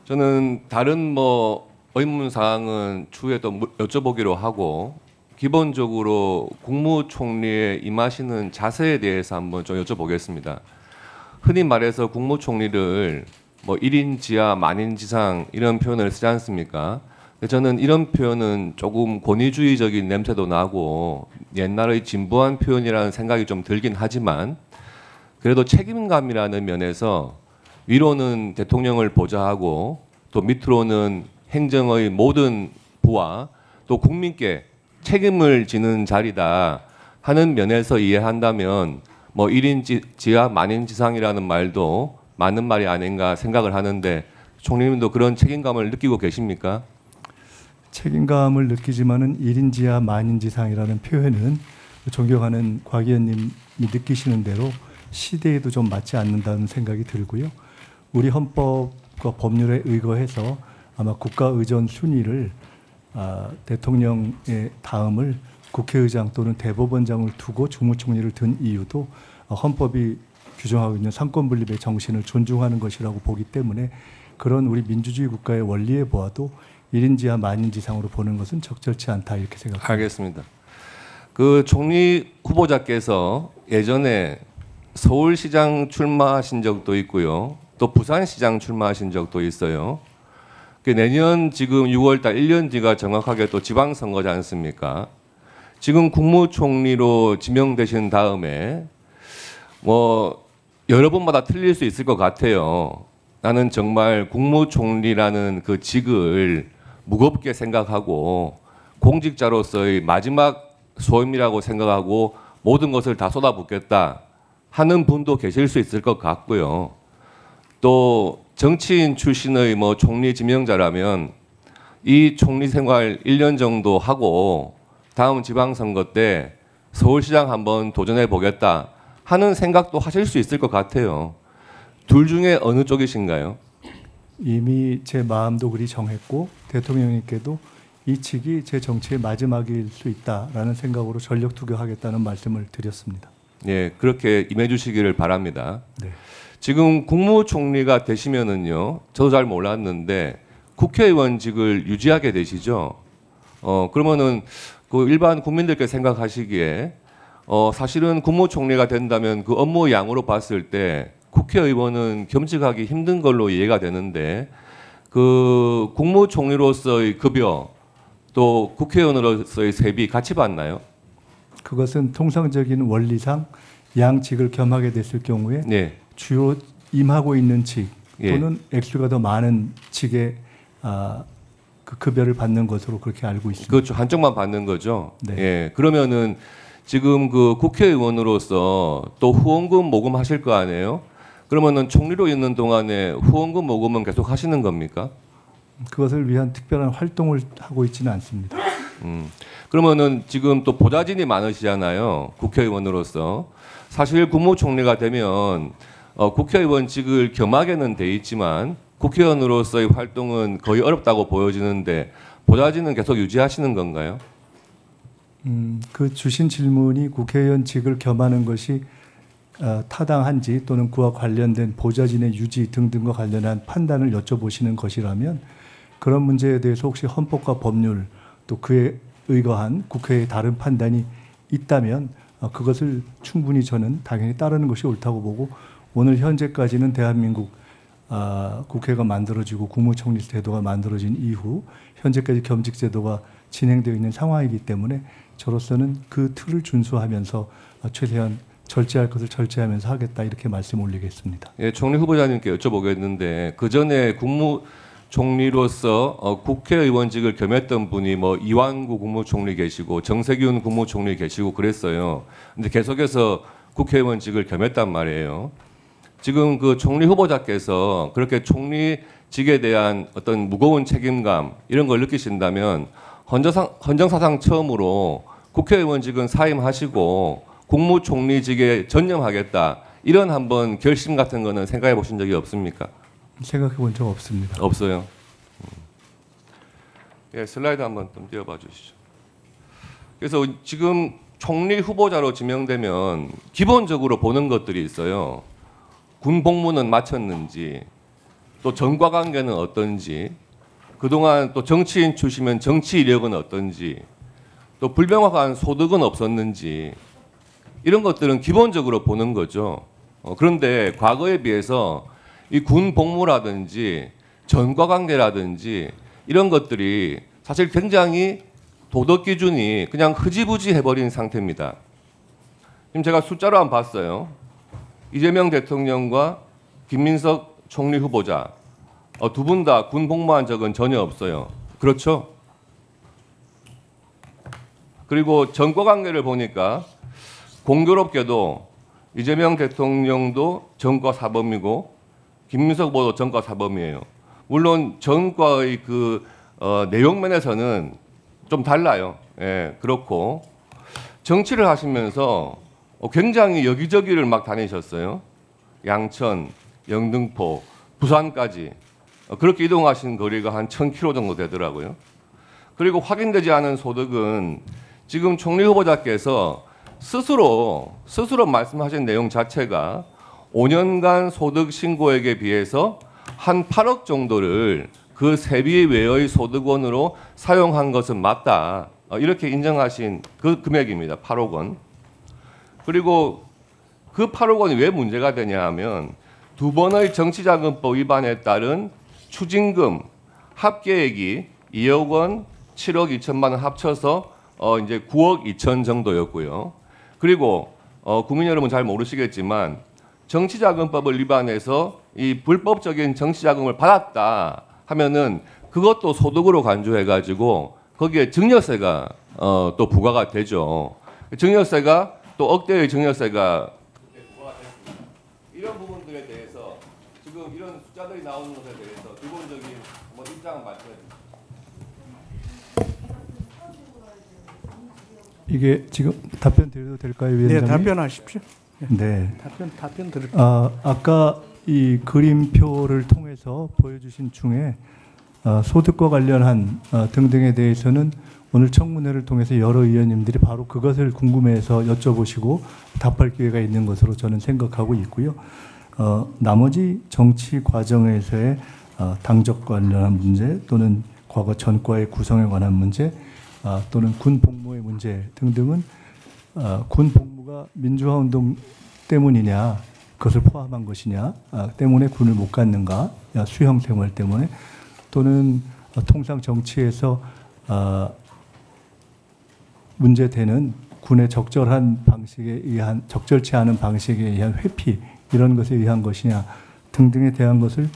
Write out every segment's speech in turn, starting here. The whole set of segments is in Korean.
저는 다른 의문 사항은 추후에 또 여쭤보기로 하고 기본적으로 국무총리의 임하시는 자세에 대해서 한번 좀 여쭤보겠습니다. 흔히 말해서 국무총리를 1인 지하 만인 지상 이런 표현을 쓰지 않습니까? 저는 이런 표현은 조금 권위주의적인 냄새도 나고 옛날의 진부한 표현이라는 생각이 좀 들긴 하지만 그래도 책임감이라는 면에서 위로는 대통령을 보좌하고 또 밑으로는 행정의 모든 부와 또 국민께 책임을 지는 자리다 하는 면에서 이해한다면 1인 지하 만인 지상이라는 말도 맞는 말이 아닌가 생각을 하는데 총리님도 그런 책임감을 느끼고 계십니까? 책임감을 느끼지만은 1인 지하 만인 지상이라는 표현은 존경하는 곽 의원님이 느끼시는 대로 시대에도 좀 맞지 않는다는 생각이 들고요. 우리 헌법과 법률에 의거해서 아마 국가 의전 순위를 대통령의 다음을 국회의장 또는 대법원장을 두고 주무총리를 둔 이유도 헌법이 규정하고 있는 삼권분립의 정신을 존중하는 것이라고 보기 때문에 그런 우리 민주주의 국가의 원리에 보아도 1인 지하 만인 지상으로 보는 것은 적절치 않다 이렇게 생각합니다. 알겠습니다. 그 총리 후보자께서 예전에 서울시장 출마하신 적도 있고요. 또 부산시장 출마하신 적도 있어요. 내년 지금 6월달 1년 뒤가 정확하게 또 지방선거지 않습니까? 지금 국무총리로 지명되신 다음에 여러 번마다 틀릴 수 있을 것 같아요. 나는 정말 국무총리라는 그 직을 무겁게 생각하고 공직자로서의 마지막 소임이라고 생각하고 모든 것을 다 쏟아붓겠다 하는 분도 계실 수 있을 것 같고요. 또 정치인 출신의 총리 지명자라면 이 총리 생활 1년 정도 하고 다음 지방선거 때 서울시장 한번 도전해 보겠다 하는 생각도 하실 수 있을 것 같아요. 둘 중에 어느 쪽이신가요? 이미 제 마음도 그리 정했고 대통령님께도 이 직이 제 정치의 마지막일 수 있다라는 생각으로 전력 투격하겠다는 말씀을 드렸습니다. 네, 그렇게 임해 주시기를 바랍니다. 네. 지금 국무총리가 되시면은요, 저도 잘 몰랐는데 국회의원직을 유지하게 되시죠. 그러면은 그 일반 국민들께 생각하시기에 사실은 국무총리가 된다면 그 업무 양으로 봤을 때 국회의원은 겸직하기 힘든 걸로 이해가 되는데 그 국무총리로서의 급여 또 국회의원으로서의 세비 같이 받나요? 그것은 통상적인 원리상 양직을 겸하게 됐을 경우에 네. 주요 임하고 있는 직 또는 예. 액수가 더 많은 직의 그 급여를 받는 것으로 그렇게 알고 있습니다. 그렇죠. 한쪽만 받는 거죠. 네. 예. 그러면은 지금 그 국회의원으로서 또 후원금 모금하실 거 아니에요? 그러면은 총리로 있는 동안에 후원금 모금은 계속 하시는 겁니까? 그것을 위한 특별한 활동을 하고 있지는 않습니다. 그러면은 지금 또 보좌진이 많으시잖아요. 국회의원으로서. 사실 국무총리가 되면 국회의원직을 겸하게는 돼 있지만 국회의원으로서의 활동은 거의 어렵다고 보여지는데 보좌진은 계속 유지하시는 건가요? 그 주신 질문이 국회의원직을 겸하는 것이 타당한지 또는 그와 관련된 보좌진의 유지 등등과 관련한 판단을 여쭤보시는 것이라면 그런 문제에 대해서 혹시 헌법과 법률 또 그에 의거한 국회의 다른 판단이 있다면 그것을 충분히 저는 당연히 따르는 것이 옳다고 보고 오늘 현재까지는 대한민국 국회가 만들어지고 국무총리 제도가 만들어진 이후 현재까지 겸직 제도가 진행되어 있는 상황이기 때문에 저로서는 그 틀을 준수하면서 최대한 절제할 것을 절제하면서 하겠다 이렇게 말씀 올리겠습니다. 예, 총리 후보자님께 여쭤보겠는데 그 전에 국무총리로서 국회의원직을 겸했던 분이 이완구 국무총리 계시고 정세균 국무총리 계시고 그랬어요. 근데 계속해서 국회의원직을 겸했단 말이에요. 지금 그 총리 후보자께서 그렇게 총리직에 대한 어떤 무거운 책임감 이런 걸 느끼신다면 헌정사상 처음으로 국회의원직은 사임하시고 국무총리직에 전념하겠다 이런 한번 결심 같은 거는 생각해 보신 적이 없습니까? 생각해 본 적 없습니다. 없어요. 예, 슬라이드 한번 좀 띄워봐 주시죠. 그래서 지금 총리 후보자로 지명되면 기본적으로 보는 것들이 있어요. 군 복무는 마쳤는지, 또 전과 관계는 어떤지, 그동안 또 정치인 출신이면 정치 이력은 어떤지, 또 불명확한 소득은 없었는지, 이런 것들은 기본적으로 보는 거죠. 그런데 과거에 비해서 이 군 복무라든지 전과 관계라든지 이런 것들이 사실 굉장히 도덕 기준이 그냥 흐지부지 해버린 상태입니다. 지금 제가 숫자로 한번 봤어요. 이재명 대통령과 김민석 총리 후보자 두 분 다 군 복무한 적은 전혀 없어요. 그렇죠? 그리고 전과 관계를 보니까 공교롭게도 이재명 대통령도 전과 사범이고 김민석 후보도 전과 사범이에요. 물론 전과의 그 내용면에서는 좀 달라요. 예, 그렇고 정치를 하시면서 굉장히 여기저기를 막 다니셨어요. 양천, 영등포, 부산까지 그렇게 이동하신 거리가 한 1000km 정도 되더라고요. 그리고 확인되지 않은 소득은 지금 총리 후보자께서 스스로 말씀하신 내용 자체가 5년간 소득 신고액에 비해서 한 8억 정도를 그 세비 외의 소득원으로 사용한 것은 맞다. 이렇게 인정하신 그 금액입니다. 8억 원. 그리고 그 8억 원이 왜 문제가 되냐 하면 두 번의 정치자금법 위반에 따른 추징금 합계액이 2억 원, 7억 2천만 원 합쳐서 이제 9억 2천 정도였고요. 그리고 국민 여러분 잘 모르시겠지만 정치자금법을 위반해서 이 불법적인 정치자금을 받았다 하면은 그것도 소득으로 간주해가지고 거기에 증여세가 또 부과가 되죠. 증여세가 또 억대의 증여세가 부과됐습니다. 이런 부분들에 대해서 지금 이런 숫자들이 나오는 것에 대해서 기본적인 입장을 말씀해 주십시오. 이게 지금 답변 드려도 될까요, 위원장님? 네, 답변하십시오. 네. 답변 드릴게요. 아까 이 그림표를 통해서 보여주신 중에 소득과 관련한 등등에 대해서는 오늘 청문회를 통해서 여러 의원님들이 바로 그것을 궁금해해서 여쭤보시고 답할 기회가 있는 것으로 저는 생각하고 있고요. 나머지 정치 과정에서의 당적 관련한 문제 또는 과거 전과의 구성에 관한 문제 또는 군 복무의 문제 등등은 군 복무가 민주화 운동 때문이냐 그것을 포함한 것이냐 때문에 군을 못 갖는가 수형 생활 때문에 또는 통상 정치에서 문제되는 군의 적절한 방식에 의한 적절치 않은 방식에 의한 회피 이런 것에 의한 것이냐 등등에 대한 것을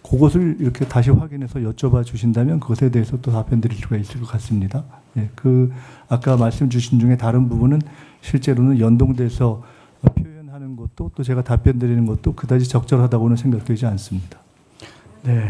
그것을 이렇게 다시 확인해서 여쭤봐 주신다면 그것에 대해서 또 답변 드릴 수가 있을 것 같습니다. 예, 그 아까 말씀 주신 중에 다른 부분은 실제로는 연동돼서 표현하는 것도 또 제가 답변 드리는 것도 그다지 적절하다고는 생각되지 않습니다. 네.